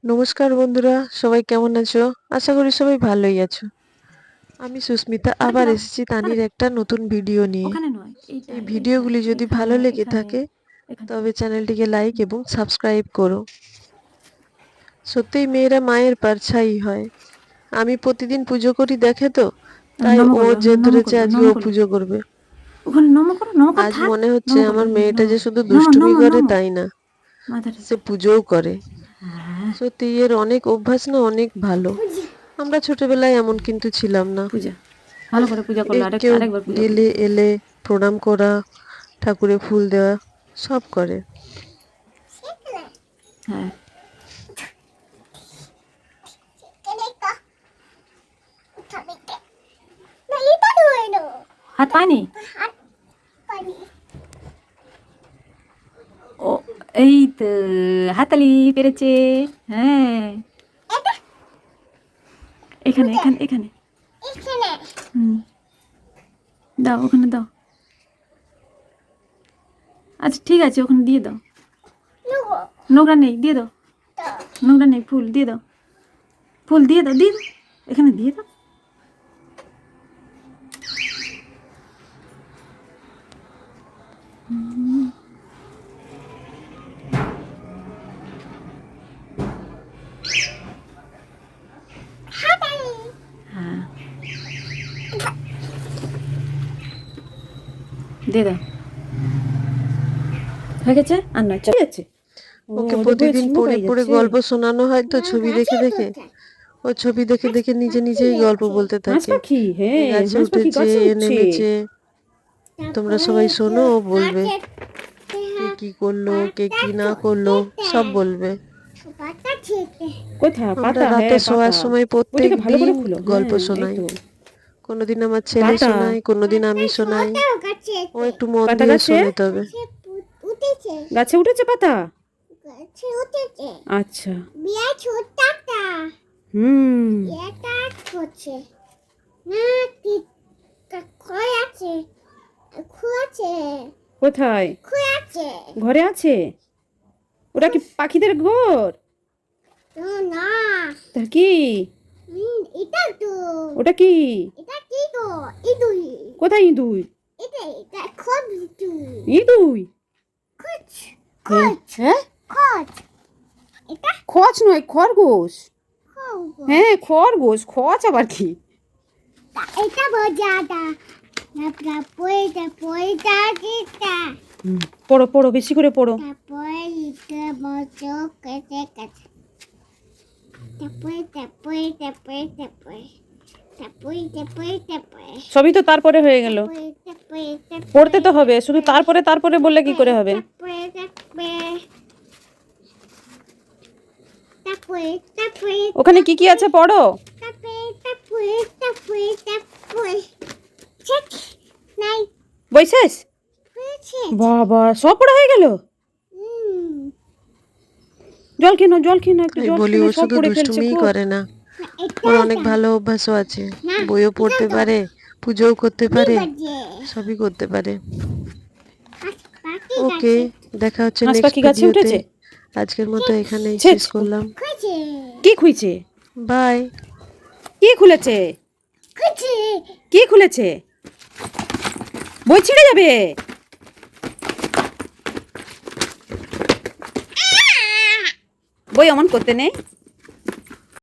নমস্কার বন্ধুরা, সবাই কেমন আছো? আশা করি সবাই ভালোই আছো। আমি সুস্মিতা আরেকটু আবার দাও, এসেছি তানির আরেকটু। একটা নতুন ভিডিও নিয়ে। ওখানে নয়, এই এইটায়, এইটায়, ভিডিওগুলি যদি ভালো এইখানে, লেগে এখানে, থাকে এখানে। তবে চ্যানেলটিকে লাইক এবং সাবস্ক্রাইব করো। সত্যিই মেয়েরা মায়ের পারছাই হয়। আমি প্রতিদিন পুজো করি দেখে তো, তাই নমো ও করে দাও, জেদ নমো ধরেছে করে দাও, আজকে নমো ও করে দাও। পুজো করবে। ওখানে নমো করো, নমো করে আজ থাক। মনে হচ্ছে নমো করে আমার দাও, মেয়েটা নমো, যে শুধু নমো, দুষ্টুমি নমো, করে নমো। তাই না, মাথাটা সে পুজোও করে। হ্যাঁ। সত্যি এর অনেক অভ্যাস না, অনেক ভালো। আমরা ছোটবেলায় এমন কিন্তু ছিলাম না। পূজা ভালো করে পূজা করলো, কেউ আরেকবার পূজা করলো। গেলে এলে প্রণাম করা, ঠাকুরে ফুল দেওয়া, সব করে। হ্যাঁ। হাত পায়নি। ও, এই তো হাতালি পেরেছে। হ্যাঁ, এখানে, এখানে, এখানে। হুম, দাও, ওখানে দাও। আচ্ছা ঠিক আছে, ওখানে দিয়ে দাও। নোংরা নেই, দিয়ে দাও। নোংরা নেই, ফুল দিয়ে দাও। ফুল দিয়ে দাও, দিয়ে দাও, এখানে দিয়ে দাও। হ্যাঁ, দিয়ে দাও। হয়ে গেছে আর নয়, চলে যাচ্ছে। ওকে ওটা প্রতিদিন চুম্বক পড়ে হয়ে পড়ে যাচ্ছে। গল্প শোনানো হয় তো, ছবি দেখে দেখে। ও ছবি দেখে দেখে নিজে নিজেই গল্প বলতে হাঁস থাকে। পাখি, এ হ্যাঁ, গাছে হাঁস পাখি উঠেছে, গাছে এ উঠছে। নেমেছে। তোমরা সবাই শোনো, ও বলবে কে কি করলো, কে কি না করলো, সব বলবে। কোথায় আমরা পাতা? রাতে হ্যাঁ, শোয়ার পাতা। সময় প্রত্যেক ওইটাকে ভালো করে দিন খুলো। গল্প হ্যাঁ, এই শোনাই। তো কোনোদিন আমার ছেলে পাতা। শোনায়, কোনোদিন আমি শোনাই। ও একটু মন পাতা দিয়ে গাছে শোনে তবে। গাছে উঠেছে পাতা। আচ্ছা। হুম। কোথায়? ঘরে আছে? ওটা কি পাখিদের ঘর? তা কি? ওটা কি? কোথায় ইঁদুর? ইঁদুর? হ্যাঁ, খোঁচ নয়, খরগোশ। হ্যাঁ, খরগোশ। খোঁচ আবার কি? পড়ো, পড়ো, বেশি করে পড়ো। সবই তো তারপরে হয়ে গেল। পড়তে তো হবে, শুধু তারপরে তারপরে বললে কি করে হবে? ওখানে কি কি আছে পড়ো। বই শেষ? বাবা, সব পড়া হয়ে গেল। জল খেয়ে নাও, জল খেয়ে নাও, একটু আমি জল বলি খেয়ে ও নাও, সব শুধু পড়ে ফেলছে দুষ্টুমিই গো। করে না, ওর অনেক ভালো অভ্যাসও আছে। বইও পড়তে পারে, পুজোও করতে পারে, সবই করতে পারে। ওকে, দেখা হচ্ছে হাঁস নেক্সট পাখি গাছে ভিডিওতে। উঠেছে। আজকের মতো এখানেই ছেছ, শেষ করলাম। কি খুইছে? বাই। কি খুলেছে? কি খুলেছে? বই ছিঁড়ে যাবে। বই অমন করতে নেই।